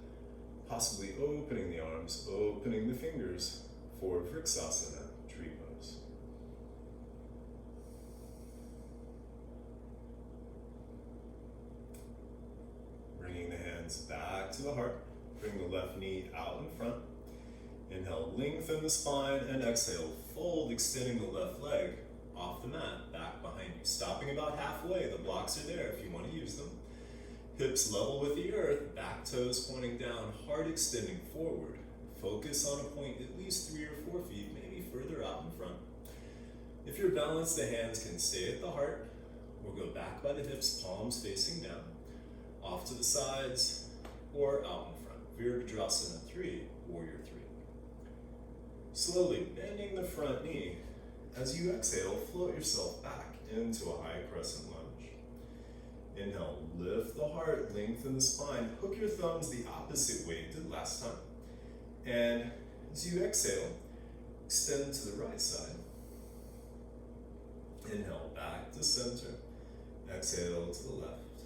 possibly opening the arms, opening the fingers for Vrksasana, tree pose. Bringing the hands back to the heart. Bring the left knee out in front. Inhale, lengthen the spine, and exhale, fold, extending the left leg off the mat, back behind you. Stopping about halfway, the blocks are there if you want to use them. Hips level with the earth, back toes pointing down, heart extending forward. Focus on a point at least 3 or 4 feet, maybe further out in front. If you're balanced, the hands can stay at the heart, or go back by the hips, palms facing down, off to the sides, or out in front. Virabhadrasana 3, Warrior 3. Slowly bending the front knee. As you exhale, float yourself back into a high crescent lunge. Inhale, lift the heart, lengthen the spine, hook your thumbs the opposite way you did last time. And as you exhale, extend to the right side. Inhale, back to center. Exhale to the left.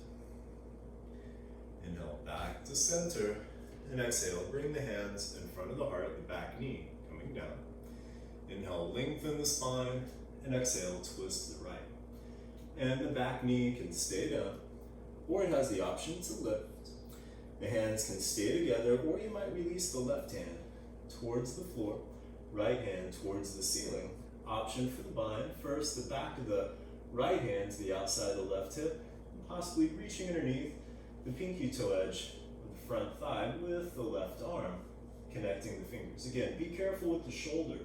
Inhale, back to center. And exhale, bring the hands in front of the heart, the back knee coming down. Inhale, lengthen the spine, and exhale, twist to the right. And the back knee can stay down, or it has the option to lift. The hands can stay together, or you might release the left hand towards the floor, right hand towards the ceiling. Option for the bind. First, the back of the right hand to the outside of the left hip, possibly reaching underneath the pinky toe edge of the front thigh with the left arm, connecting the fingers. Again, be careful with the shoulder,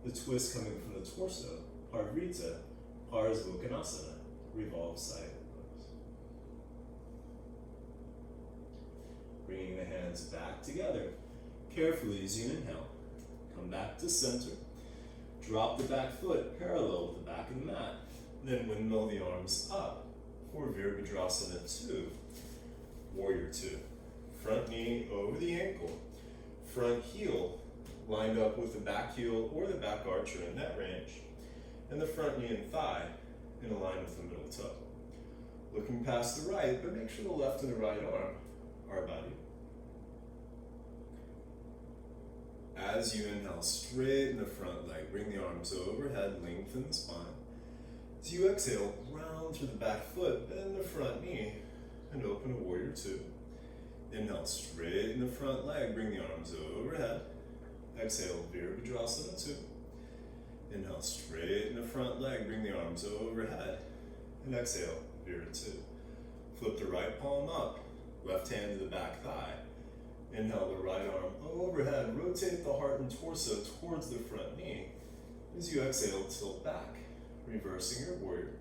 the twist coming from the torso. Parvrita, Parsvottanasana, revolve side pose. Bringing the hands back together. Carefully as you inhale, come back to center. Drop the back foot parallel with the back of the mat. Then windmill the arms up for Virabhadrasana 2, Warrior 2. Front knee over the ankle. Front heel lined up with the back heel or the back arch or in that range. And the front knee and thigh in a line with the middle toe. Looking past the right, but make sure the left and the right arm are about you. As you inhale, straighten the front leg, bring the arms overhead, lengthen the spine. As you exhale, round through the back foot, bend the front knee, and open a Warrior 2. Inhale, straighten the front leg, bring the arms overhead. Exhale, Virabhadrasana 2. Inhale, straighten the front leg, bring the arms overhead. And exhale, Vira 2. Flip the right palm up, left hand to the back thigh. Inhale the right arm overhead, rotate the heart and torso towards the front knee. As you exhale, tilt back, reversing your warrior.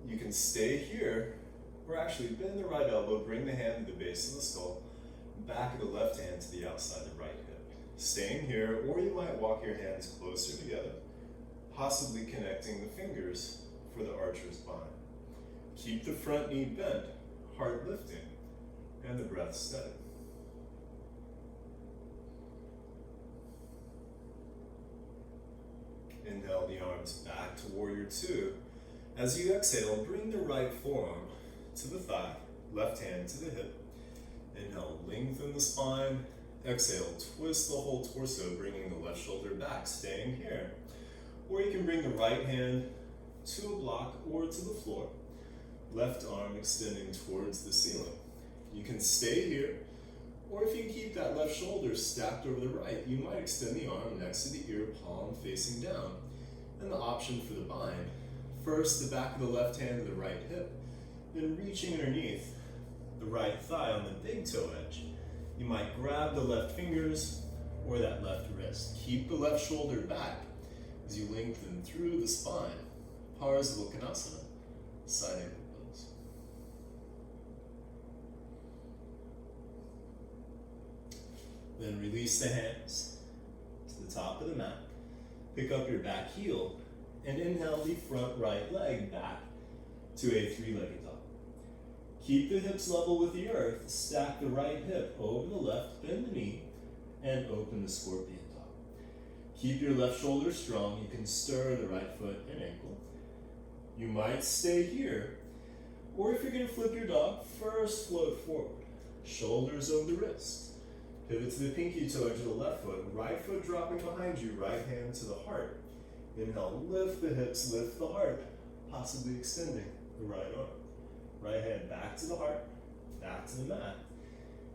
You can stay here, or actually bend the right elbow, bring the hand to the base of the skull, back of the left hand to the outside of the right hip. Staying here, or you might walk your hands closer together, possibly connecting the fingers for the archer's bind. Keep the front knee bent, heart lifting, and the breath steady. Inhale the arms back to Warrior 2. As you exhale, bring the right forearm to the thigh, left hand to the hip. Inhale, lengthen the spine. Exhale, twist the whole torso, bringing the left shoulder back, staying here. Or you can bring the right hand to a block or to the floor. Left arm extending towards the ceiling. You can stay here, or if you keep that left shoulder stacked over the right, you might extend the arm next to the ear, palm facing down. And the option for the bind, first the back of the left hand to the right hip, then reaching underneath the right thigh on the big toe edge. You might grab the left fingers or that left wrist. Keep the left shoulder back as you lengthen through the spine. Parsvottanasana, side angle pose. Then release the hands to the top of the mat. Pick up your back heel and inhale the front right leg back to a three-legged dog. Keep the hips level with the earth. Stack the right hip over the left, bend the knee, and open the scorpion dog. Keep your left shoulder strong. You can stir the right foot and ankle. You might stay here, or if you're going to flip your dog, first float forward. Shoulders over the wrist. Pivot to the pinky toe edge of the left foot. Right foot dropping behind you, right hand to the heart. Inhale, lift the hips, lift the heart, possibly extending the right arm. Right hand back to the heart, back to the mat.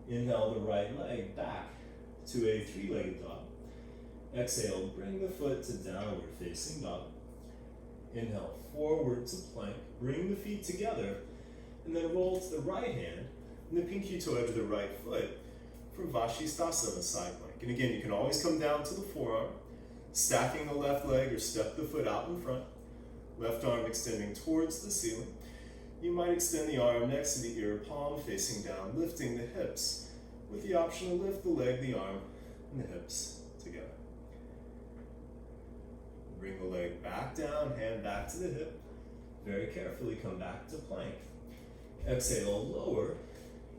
Inhale the right leg back to a three-legged dog. Exhale, bring the foot to downward facing dog. Inhale, forward to plank. Bring the feet together, and then roll to the right hand and the pinky toe edge of the right foot for Vashisthasana side plank. And again, you can always come down to the forearm, stacking the left leg or step the foot out in front. Left arm extending towards the ceiling. You might extend the arm next to the ear, palm facing down, lifting the hips, with the option to lift the leg, the arm, and the hips together. Bring the leg back down, hand back to the hip. Very carefully come back to plank. Exhale, lower,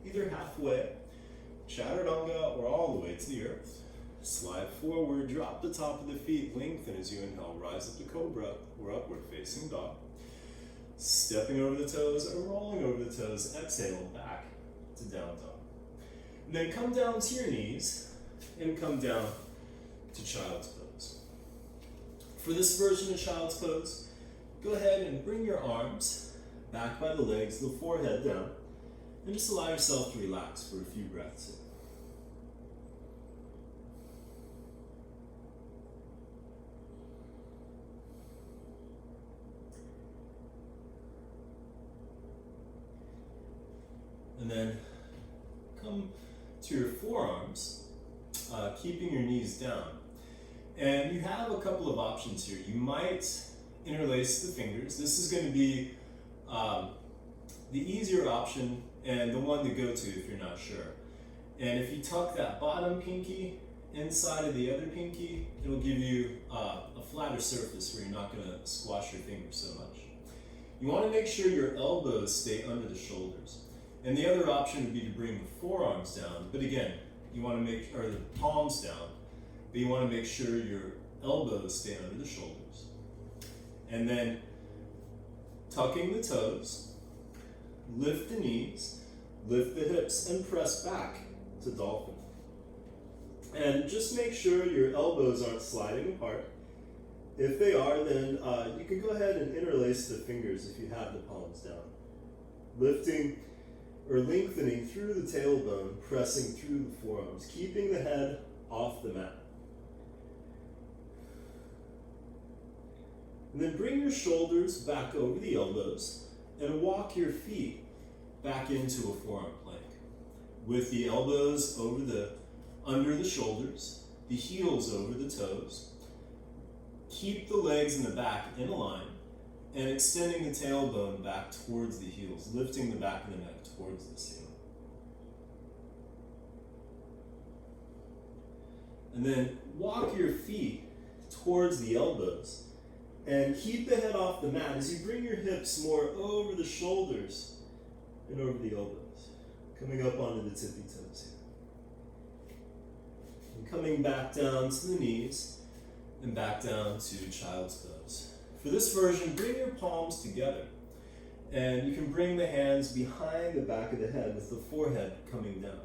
either halfway, Chaturanga, or all the way to the earth. Slide forward, drop the top of the feet, lengthen as you inhale, rise up to cobra or upward facing dog. Stepping over the toes or rolling over the toes, exhale back to down dog. And then come down to your knees and come down to child's pose. For this version of child's pose, go ahead and bring your arms back by the legs, the forehead down, and just allow yourself to relax for a few breaths here. And then come to your forearms, keeping your knees down. And you have a couple of options here. You might interlace the fingers. This is going to be the easier option and the one to go to if you're not sure. And if you tuck that bottom pinky inside of the other pinky, it'll give you a flatter surface where you're not going to squash your fingers so much. You want to make sure your elbows stay under the shoulders. And the other option would be to bring the forearms down, but again, you want to make, or the palms down, but you want to make sure your elbows stay under the shoulders. And then tucking the toes, lift the knees, lift the hips, and press back to dolphin. And just make sure your elbows aren't sliding apart. If they are, then you can go ahead and interlace the fingers if you have the palms down. Lifting or lengthening through the tailbone, pressing through the forearms, keeping the head off the mat. And then bring your shoulders back over the elbows and walk your feet back into a forearm plank. With the elbows under the shoulders, the heels over the toes. Keep the legs in the back in a line and extending the tailbone back towards the heels, lifting the back of the neck towards the ceiling. And then walk your feet towards the elbows and keep the head off the mat as you bring your hips more over the shoulders and over the elbows, coming up onto the tippy toes here. And coming back down to the knees and back down to child's pose. For this version, bring your palms together, and you can bring the hands behind the back of the head with the forehead coming down.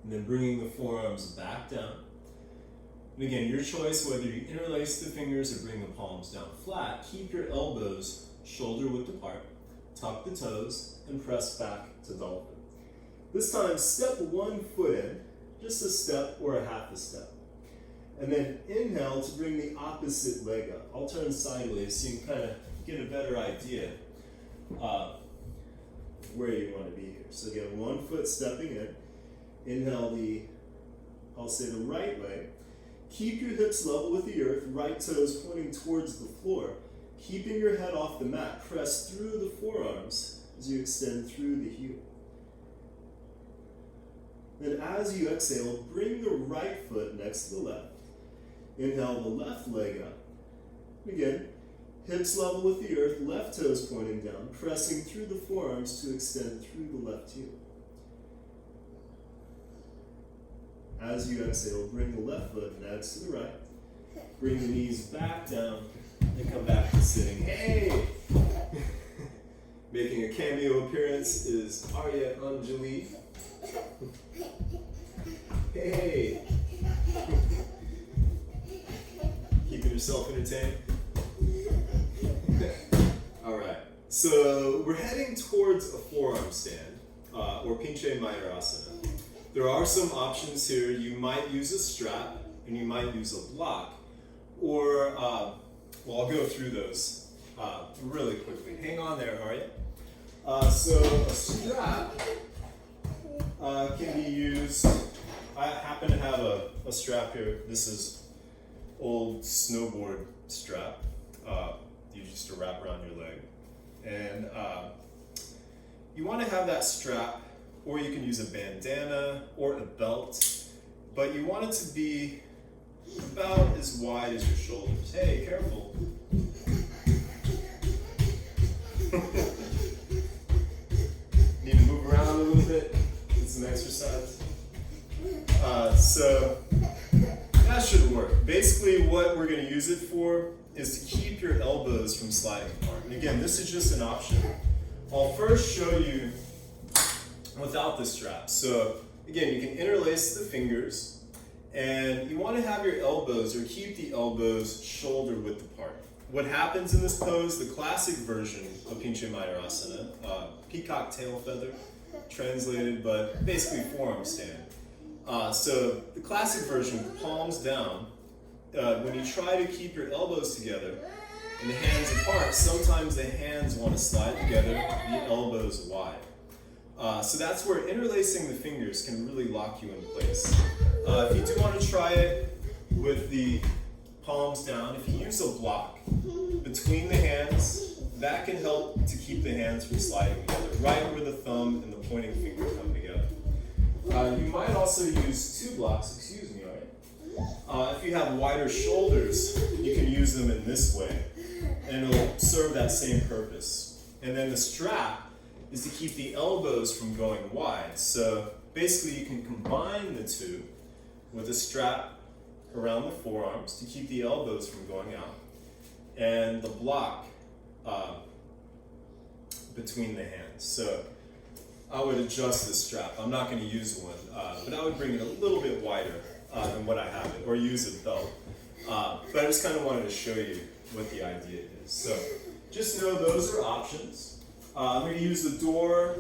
And then bringing the forearms back down. And again, your choice whether you interlace the fingers or bring the palms down flat. Keep your elbows shoulder width apart, tuck the toes, and press back to dolphin. This time, step one foot in, just a step or a half a step. And then inhale to bring the opposite leg up. I'll turn sideways so you can kind of get a better idea where you want to be here. So again, 1 foot stepping in. Inhale I'll say the right leg. Keep your hips level with the earth, right toes pointing towards the floor. Keeping your head off the mat, press through the forearms as you extend through the heel. Then as you exhale, bring the right foot next to the left. Inhale the left leg up. Again, hips level with the earth, left toes pointing down, pressing through the forearms to extend through the left heel. As you exhale, bring the left foot next to the right. Bring the knees back down and come back to sitting. Hey! Making a cameo appearance is Arya Anjali. Hey! Keeping yourself entertained? Alright, so we're heading towards a forearm stand, or Pinche Mayurasana. There are some options here. You might use a strap, and you might use a block, or, well, I'll go through those really quickly. Hang on there, Arya. So a strap can be used. I happen to have a strap here. This is old snowboard strap. You used to wrap around your leg. And you want to have that strap, or you can use a bandana or a belt, but you want it to be about as wide as your shoulders. Hey, careful. Need to move around a little bit, get some exercise. So that should work. Basically what we're going to use it for is to keep your elbows from sliding apart. And again, this is just an option. I'll first show you without the strap. So again, you can interlace the fingers, and you want to have your elbows, or keep the elbows shoulder width apart. What happens in this pose, the classic version of Pinche Mayurasana, peacock tail feather, translated, but basically forearm stand. So the classic version, palms down, when you try to keep your elbows together and the hands apart, sometimes the hands want to slide together, the elbows wide. So that's where interlacing the fingers can really lock you in place. If you do want to try it with the palms down, if you use a block between the hands, that can help to keep the hands from sliding together, right where the thumb and the pointing finger come together. You might also use two blocks, excuse me, alright? If you have wider shoulders, you can use them in this way, and it'll serve that same purpose. And then the strap is to keep the elbows from going wide. So basically you can combine the two with a strap around the forearms to keep the elbows from going out, and the block between the hands. So I would adjust the strap. I'm not going to use one, but I would bring it a little bit wider than what I have it, or use a belt. But I just kind of wanted to show you what the idea is. So just know those are options. I'm going to use the door.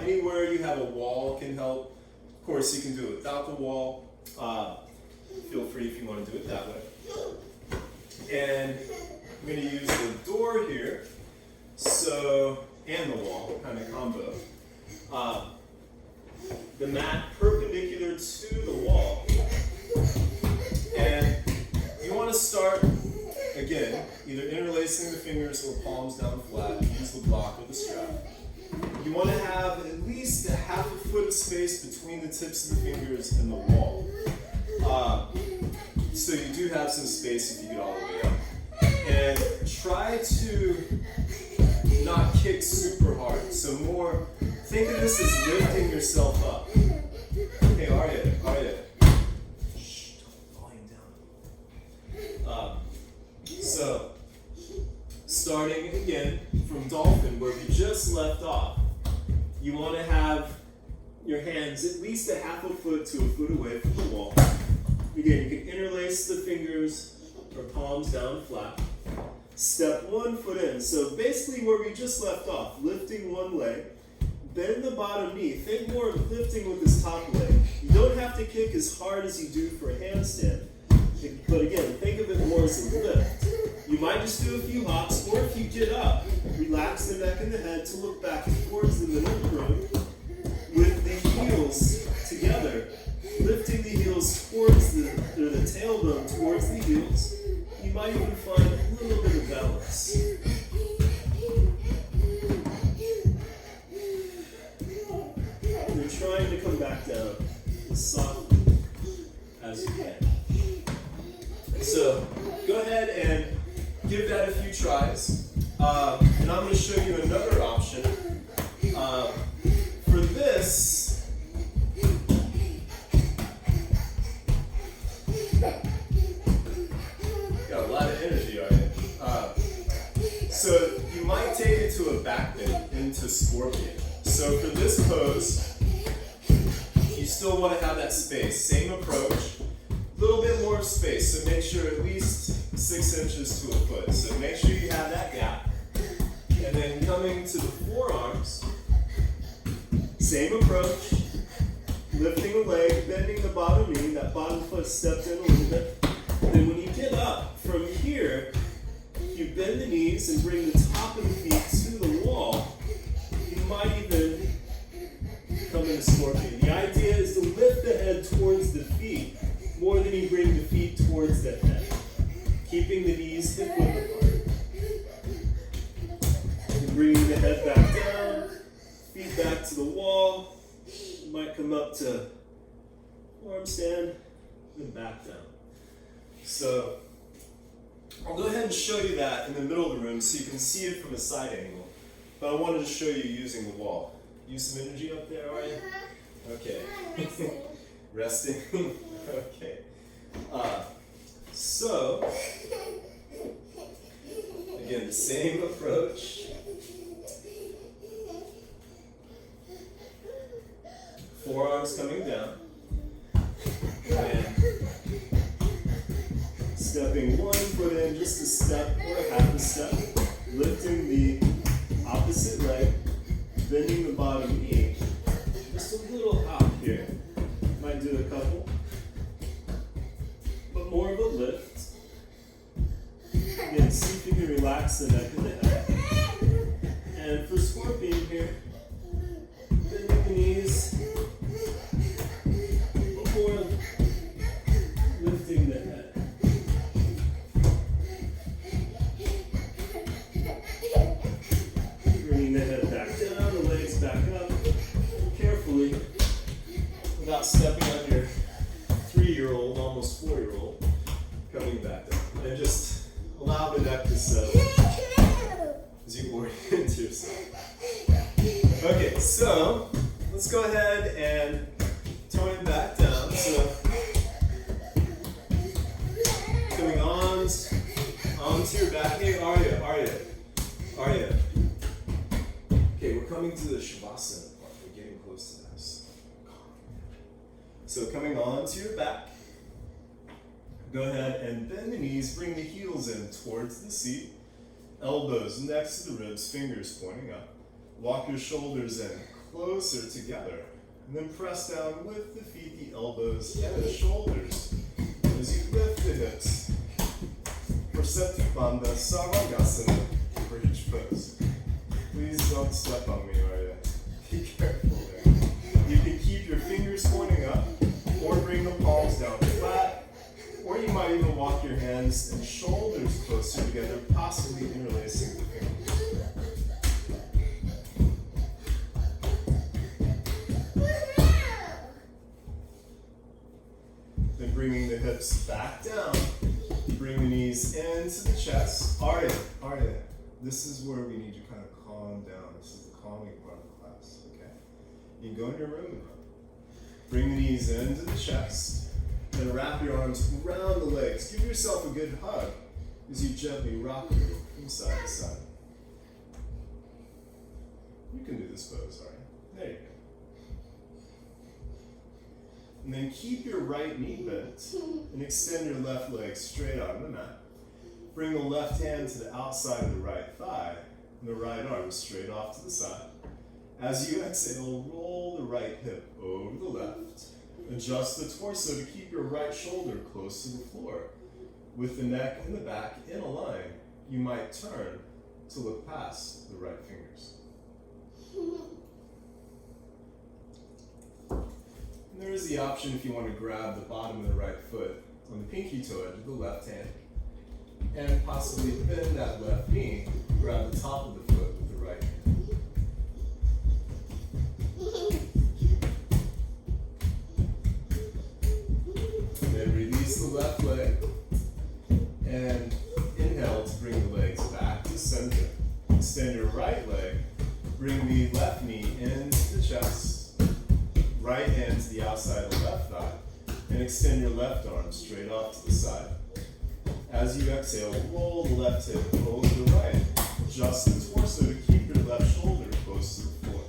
Anywhere you have a wall can help. Of course, you can do it without the wall. Feel free if you want to do it that way. And I'm going to use the door here, so, and the wall, kind of combo. The mat perpendicular to the wall. And you want to start, again, either interlacing the fingers or palms down flat, use the block or the strap. You want to have at least a half a foot of space between the tips of the fingers and the wall. So you do have some space if you get all the way up. And try to not kick super hard. So more, think of this as lifting yourself up. Hey, Arya. Shh, volume down. So, starting again from dolphin, where we just left off, you want to have your hands at least a half a foot to a foot away from the wall. Again, you can interlace the fingers or palms down flat. Step 1 foot in. So basically where we just left off, lifting one leg, bend the bottom knee. Think more of lifting with this top leg. You don't have to kick as hard as you do for a handstand. But again, think of it more as a lift. You might just do a few hops, or if you get up, relax the neck and the head to look back towards the middle of the room with the heels together, lifting the heels towards the tailbone might even find a little bit of balance. You're trying to come back down as softly as you can. So go ahead and give that a few tries. And I'm going to show you another option. For this, got a lot of energy on it. So you might take it to a back bend into scorpion. So for this pose, you still want to have that space. Same approach, a little bit more space. So make sure at least 6 inches to a foot. So make sure you have that gap. And then coming to the forearms, same approach. Lifting a leg, bending the bottom knee, that bottom foot stepped in a little bit. And then when you get up from here, you bend the knees and bring the top of the feet to the wall. You might even come into scorpion. The idea is to lift the head towards the feet more than you bring the feet towards the head. Keeping the knees hip width apart. And bringing the head back down, feet back to the wall. You might come up to arm stand and back down. So I'll go ahead and show you that in the middle of the room so you can see it from a side angle. But I wanted to show you using the wall. Use some energy up there, are you? Okay. Resting? Okay. So, again, the same approach. Forearms coming down. And stepping one foot in, just a step or a half a step. Lifting the opposite leg. Bending the bottom knee. Just a little hop here. Might do a couple. But more of a lift. Again, see if you can relax the neck of the head. And for scorpion here, bending the knees. But more lifting the head. Bringing the head back down, the legs back up. Carefully, without stepping on your 3-year-old, almost 4-year-old, coming back down. And just allow the neck to settle as you orient yourself. Okay, so let's go ahead and tone it back down. So coming on onto your back. Hey, Arya. Okay, we're coming to the Shavasana part. We're getting close to this. So coming on to your back. Go ahead and bend the knees, bring the heels in towards the seat. Elbows next to the ribs, fingers pointing up. Walk your shoulders in closer together. And then press down with the feet, the elbows, and the shoulders. As you lift the hips. Prasettipanda Sarvangasana for each pose. Please don't step on me, Arya. Be careful there. You can keep your fingers pointing up, or bring the palms down flat, or you might even walk your hands and shoulders closer together, possibly interlacing the fingers. Then bringing the hips back down, bring the knees into the chest. Arya, this is where we need you kind of calm down. This is the calming part of the class, okay? You can go in your room and bring the knees into the chest. Then wrap your arms around the legs. Give yourself a good hug as you gently rock from side to side. You can do this pose, Arya. There you go. And then keep your right knee bent and extend your left leg straight out on the mat. Bring the left hand to the outside of the right thigh and the right arm straight off to the side. As you exhale, roll the right hip over the left. Adjust the torso to keep your right shoulder close to the floor. With the neck and the back in a line, you might turn to look past the right fingers. And there is the option if you want to grab the bottom of the right foot on the pinky toe edge of the left hand. and possibly bend that left knee. Grab the top of the foot with the right hand. Then release the left leg and inhale to bring the legs back to center. Extend your right leg, bring the left knee into the chest, right hand to the outside of the left thigh, and extend your left arm straight off to the side. As you exhale, roll the left hip over the right. Adjust the torso to keep your left shoulder close to the floor.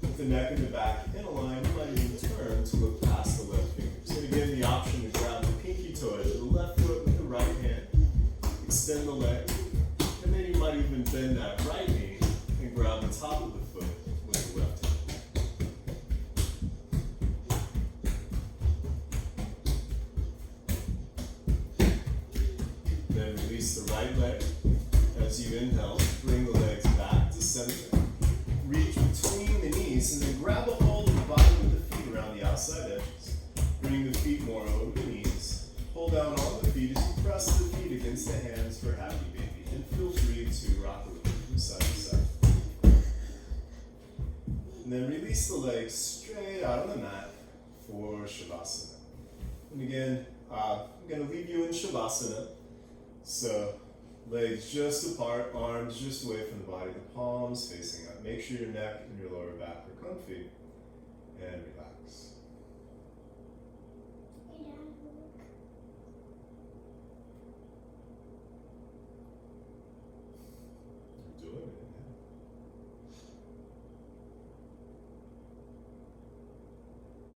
With the neck and the back in a line, you might even turn to look past the left fingers. And again, the option to grab the pinky toe edge of the left foot with the right hand. Extend the leg, and then you might even bend that right knee and grab the top of the foot with the left hand. Then release the right leg. As you inhale, bring the legs back to center. Reach between the knees and then grab a hold of the bottom of the feet around the outside edges. Bring the feet more over the knees. Hold down on the feet as you press the feet against the hands for happy baby. And feel free to rock a little from side to side. And then release the legs straight out on the mat for Shavasana. And again, I'm going to leave you in Shavasana. So, legs just apart, arms just away from the body, the palms facing up. Make sure your neck and your lower back are comfy, and relax.